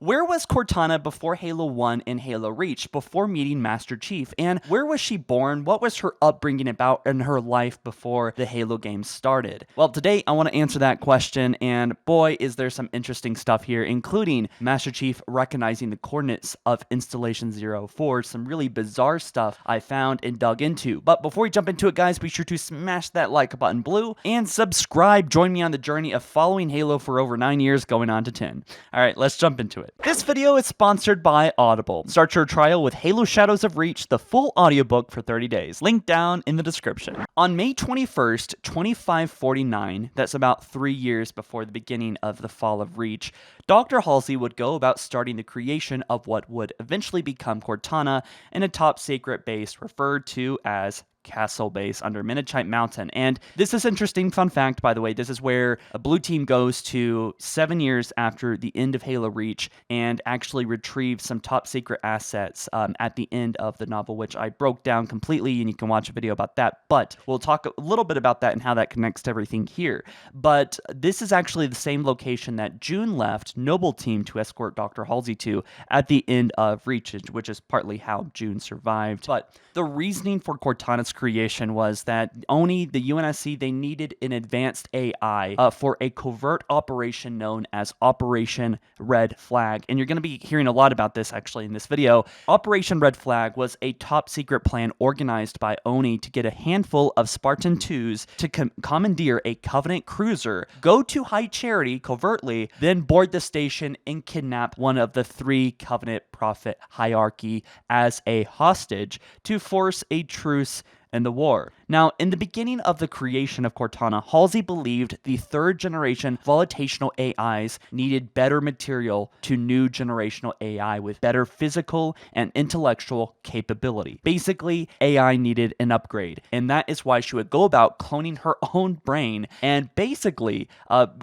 Where was Cortana before Halo 1 and Halo Reach, before meeting Master Chief? And where was she born? What was her upbringing about in her life before the Halo games started? Well, today I want to answer that question, and boy, is there some interesting stuff here, including Master Chief recognizing the coordinates of Installation 04, some really bizarre stuff I found and dug into. But before we jump into it, guys, be sure to smash that like button blue and subscribe. Join me on the journey of following Halo for over 9 years, going on to 10. All right, let's jump into it. This video is sponsored by Audible. Start your trial with Halo Shadows of Reach, the full audiobook for 30 days. Link down in the description. On May 21st, 2549, that's about 3 years before the beginning of the fall of Reach, Dr. Halsey would go about starting the creation of what would eventually become Cortana in a top secret base referred to as Castle Base under Minichite Mountain. And this is interesting fun fact, by the way. This is where a blue team goes to 7 years after the end of Halo Reach and actually retrieves some top secret assets at the end of the novel, which I broke down completely, and you can watch a video about that. But we'll talk a little bit about that and how that connects to everything here. But this is actually the same location that June left Noble Team to escort Dr. Halsey to at the end of Reach, which is partly how June survived. But the reasoning for Cortana's creation was that Oni, the UNSC, they needed an advanced AI for a covert operation known as Operation Red Flag. And you're going to be hearing a lot about this actually in this video. Operation Red Flag was a top secret plan organized by Oni to get a handful of Spartan 2s to commandeer a Covenant cruiser, go to High Charity covertly, then board the station and kidnap one of the 3 Covenant Prophet hierarchy as a hostage to force a truce in the war. Now, in the beginning of the creation of Cortana, Halsey believed the 3rd generation volitational AIs needed better material to new generational AI with better physical and intellectual capability. Basically, AI needed an upgrade, and that is why she would go about cloning her own brain and basically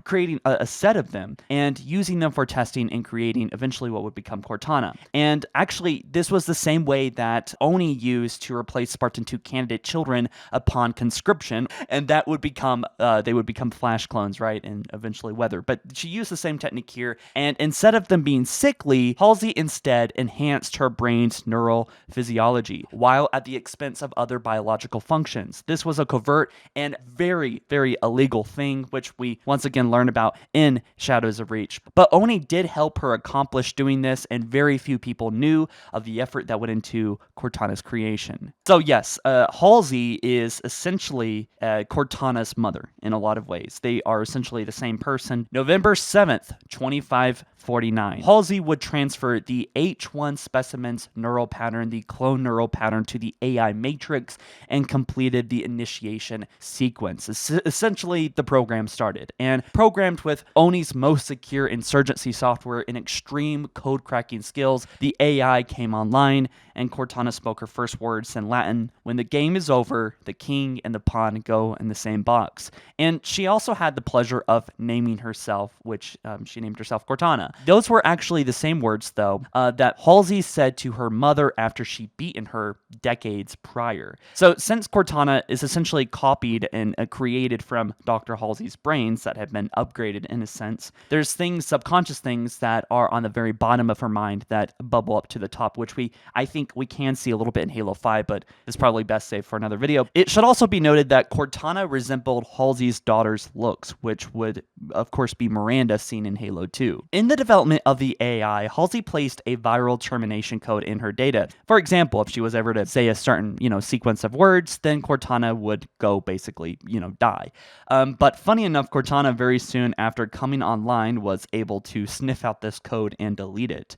creating a set of them and using them for testing and creating eventually what would become Cortana. And actually, this was the same way that Oni used to replace Spartan 2 candidate children upon conscription, and that would become they would become flash clones, right, and eventually Weather. But she used the same technique here, and instead of them being sickly, Halsey instead enhanced her brain's neural physiology while at the expense of other biological functions. This was a covert and very, very illegal thing, which we once again learn about in Shadows of Reach. But Oni did help her accomplish doing this, and very few people knew of the effort that went into Cortana's creation. So yes, Halsey is essentially Cortana's mother in a lot of ways. They are essentially the same person. November 7th, 2549. Halsey would transfer the H1 specimen's neural pattern, the clone neural pattern, to the AI matrix and completed the initiation sequence. Essentially, the program started. And programmed with Oni's most secure insurgency software and extreme code cracking skills, the AI came online and Cortana spoke her first words in Latin. When the game is over, the king and the pawn go in the same box. And she also had the pleasure of naming herself, which she named herself Cortana. Those were actually the same words, though, that Halsey said to her mother after she beaten her decades prior. So since Cortana is essentially copied and created from Dr. Halsey's brains that have been upgraded in a sense, there's things, subconscious things, that are on the very bottom of her mind that bubble up to the top, which I think we can see a little bit in Halo 5, but it's probably best saved for another video. It should also be noted that Cortana resembled Halsey's daughter's looks, which would, of course, be Miranda seen in Halo 2. In the development of the AI, Halsey placed a viral termination code in her data. For example, if she was ever to say a certain, sequence of words, then Cortana would go basically, die. But funny enough, Cortana very soon after coming online was able to sniff out this code and delete it.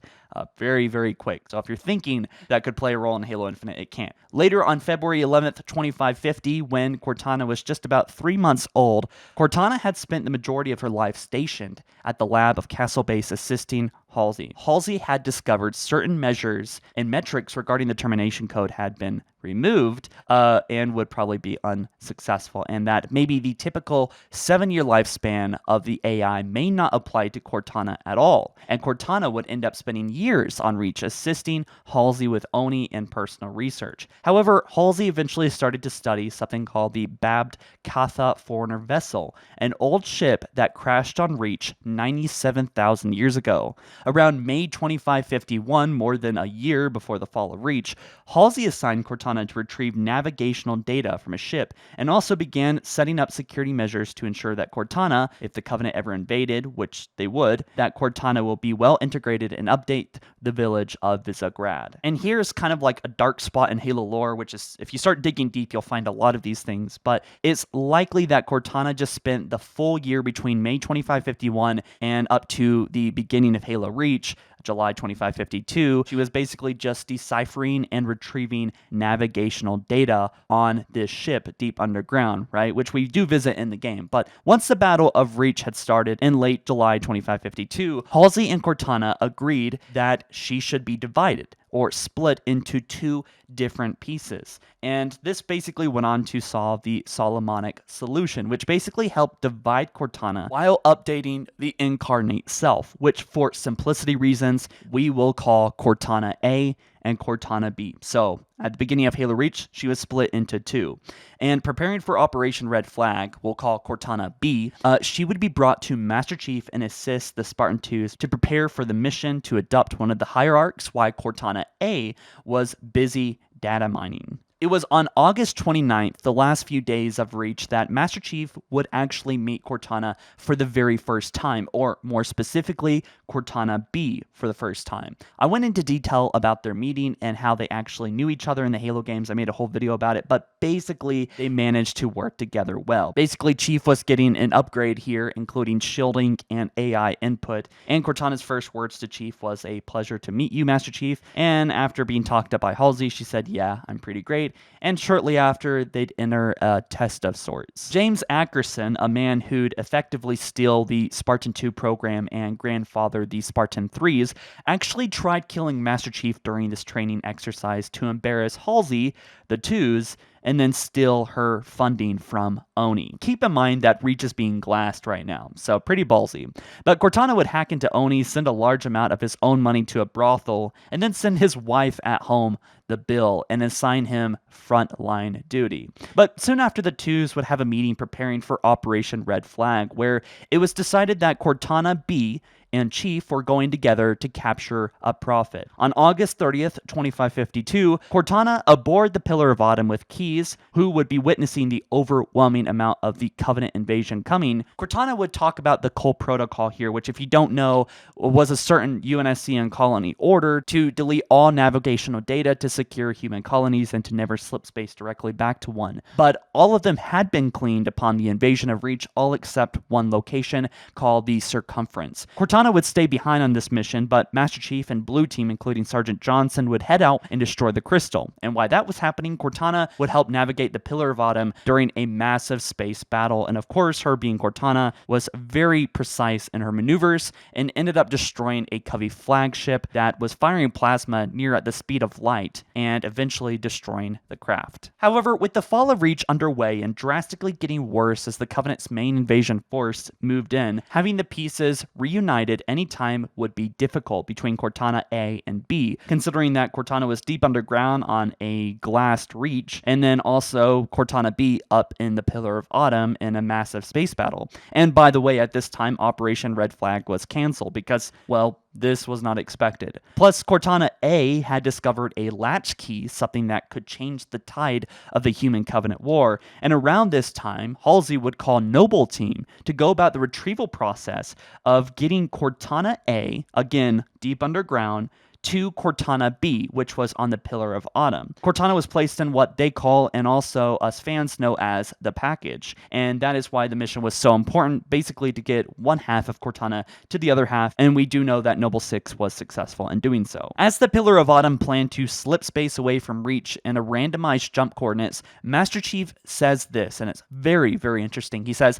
Very, very quick. So if you're thinking that could play a role in Halo Infinite, it can't. Later on February 11th, 2550, when Cortana was just about 3 months old, Cortana had spent the majority of her life stationed at the lab of Castle Base assisting Halsey. Halsey had discovered certain measures and metrics regarding the termination code had been removed and would probably be unsuccessful, and that maybe the typical 7-year lifespan of the AI may not apply to Cortana at all, and Cortana would end up spending years on Reach assisting Halsey with Oni and personal research. However, Halsey eventually started to study something called the Babbed Katha Foreigner Vessel, an old ship that crashed on Reach 97,000 years ago. Around May 2551, more than a year before the fall of Reach, Halsey assigned Cortana to retrieve navigational data from a ship and also began setting up security measures to ensure that Cortana, if the Covenant ever invaded, which they would, that Cortana will be well integrated and update the village of Visegrad. And here's kind of like a dark spot in Halo lore, which is, if you start digging deep, you'll find a lot of these things, but it's likely that Cortana just spent the full year between May 2551 and up to the beginning of Halo Reach, July 2552, she was basically just deciphering and retrieving navigational data on this ship deep underground, right? Which we do visit in the game. But once the Battle of Reach had started in late July 2552, Halsey and Cortana agreed that she should be divided or split into two different pieces. And this basically went on to solve the Solomonic solution, which basically helped divide Cortana while updating the incarnate self, which for simplicity reasons, we will call Cortana A and Cortana B. So at the beginning of Halo Reach, she was split into two. And preparing for Operation Red Flag, we'll call Cortana B, she would be brought to Master Chief and assist the Spartan 2s to prepare for the mission to adopt one of the hierarchs, while Cortana A was busy data mining. It was on August 29th, the last few days of Reach, that Master Chief would actually meet Cortana for the very first time, or more specifically, Cortana B for the first time. I went into detail about their meeting and how they actually knew each other in the Halo games. I made a whole video about it, but basically, they managed to work together well. Basically, Chief was getting an upgrade here, including shielding and AI input, and Cortana's first words to Chief was, "A pleasure to meet you, Master Chief," and after being talked up by Halsey, she said, "Yeah, I'm pretty great." And shortly after, they'd enter a test of sorts. James Ackerson, a man who'd effectively steal the Spartan 2 program and grandfather the Spartan 3s, actually tried killing Master Chief during this training exercise to embarrass Halsey, the 2s, and then steal her funding from Oni. Keep in mind that Reach is being glassed right now, so pretty ballsy. But Cortana would hack into Oni, send a large amount of his own money to a brothel, and then send his wife at home the bill and assign him frontline duty. But soon after, the 2s would have a meeting preparing for Operation Red Flag, where it was decided that Cortana B and Chief were going together to capture a prophet. On August 30th, 2552, Cortana aboard the Pillar of Autumn with Keyes, who would be witnessing the overwhelming amount of the Covenant invasion coming. Cortana would talk about the Cole Protocol here, which, if you don't know, was a certain UNSC colony order to delete all navigational data to secure human colonies and to never slip space directly back to one. But all of them had been cleaned upon the invasion of Reach, all except one location called the Circumference. Cortana would stay behind on this mission, but Master Chief and Blue Team, including Sergeant Johnson, would head out and destroy the crystal. And while that was happening, Cortana would help navigate the Pillar of Autumn during a massive space battle. And of course, her being Cortana was very precise in her maneuvers and ended up destroying a Covey flagship that was firing plasma near at the speed of light and eventually destroying the craft. However, with the fall of Reach underway and drastically getting worse as the Covenant's main invasion force moved in, having the pieces reunited any time would be difficult between Cortana A and B, considering that Cortana was deep underground on a glassed Reach, and then also Cortana B up in the Pillar of Autumn in a massive space battle. And by the way, at this time, Operation Red Flag was canceled because, well, this was not expected. Plus, Cortana A had discovered a latchkey, something that could change the tide of the Human Covenant War. And around this time, Halsey would call Noble Team to go about the retrieval process of getting Cortana A, again, deep underground, to Cortana B, which was on the Pillar of Autumn. Cortana was placed in what they call, and also us fans know as, the package. And that is why the mission was so important, basically to get one half of Cortana to the other half, and we do know that Noble 6 was successful in doing so. As the Pillar of Autumn planned to slip space away from Reach in a randomized jump coordinates, Master Chief says this, and it's very, very interesting. He says,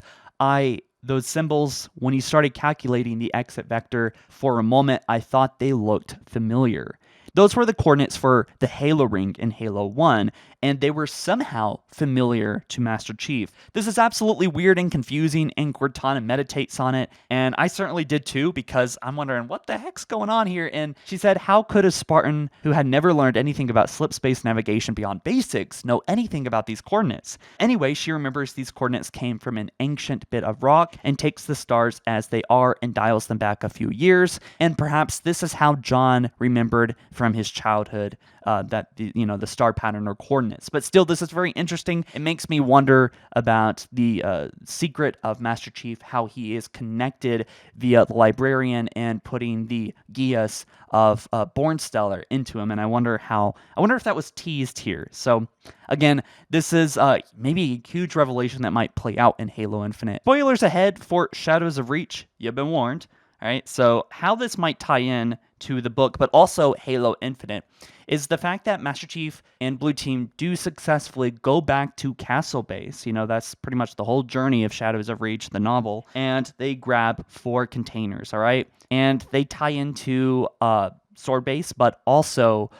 those symbols, when he started calculating the exit vector, for a moment, I thought they looked familiar. Those were the coordinates for the Halo ring in Halo 1, and they were somehow familiar to Master Chief. This is absolutely weird and confusing, and Cortana meditates on it, and I certainly did too, because I'm wondering what the heck's going on here. And she said, how could a Spartan who had never learned anything about slip space navigation beyond basics know anything about these coordinates? Anyway, she remembers these coordinates came from an ancient bit of rock and takes the stars as they are and dials them back a few years, and perhaps this is how John remembered from his childhood that the star pattern or coordinates. But still, this is very interesting. It makes me wonder about the secret of Master Chief, how he is connected via the librarian and putting the Gias of Bornstellar into him. And I wonder if that was teased here. So again, this is maybe a huge revelation that might play out in Halo Infinite. Spoilers ahead for Shadows of Reach. You've been warned. All right, so how this might tie in to the book, but also Halo Infinite, is the fact that Master Chief and Blue Team do successfully go back to Castle Base. That's pretty much the whole journey of Shadows of Reach, the novel, and they grab 4 containers, all right? And they tie into Sword Base, but also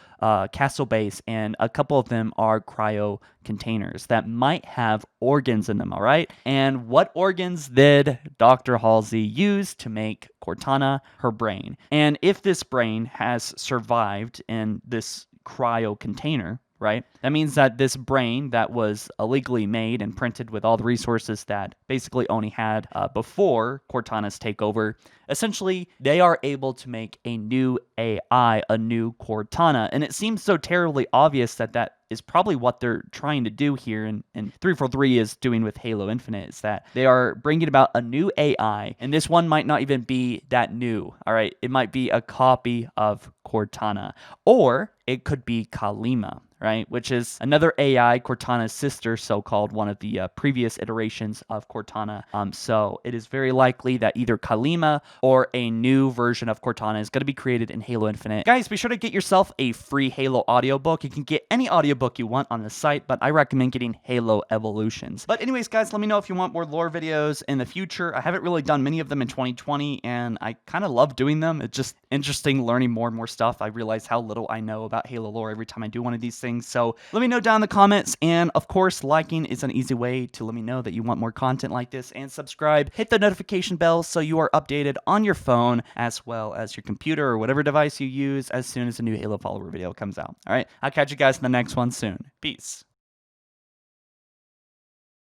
Castle Base, and a couple of them are cryo containers that might have organs in them, all right? And what organs did Dr. Halsey use to make Cortana her brain? And if this brain has survived in this cryo container, right? That means that this brain that was illegally made and printed with all the resources that basically Oni had before Cortana's takeover, essentially they are able to make a new AI, a new Cortana. And it seems so terribly obvious that that is probably what they're trying to do here, and 343 is doing with Halo Infinite, is that they are bringing about a new AI, and this one might not even be that new, all right? It might be a copy of Cortana, or it could be Kalima, right? Which is another AI, Cortana's sister, so-called, one of the previous iterations of Cortana. So it is very likely that either Kalima or a new version of Cortana is going to be created in Halo Infinite. Guys, be sure to get yourself a free Halo audiobook. You can get any audiobook you want on the site, but I recommend getting Halo Evolutions. But anyways, guys, let me know if you want more lore videos in the future. I haven't really done many of them in 2020, and I kind of love doing them. It's just interesting learning more and more stuff. I realize how little I know about Halo lore every time I do one of these things. So let me know down in the comments, and of course, liking is an easy way to let me know that you want more content like this, and subscribe. Hit the notification bell so you are updated on your phone as well as your computer or whatever device you use as soon as a new HaloFollower video comes out. All right, I'll catch you guys in the next one soon. Peace.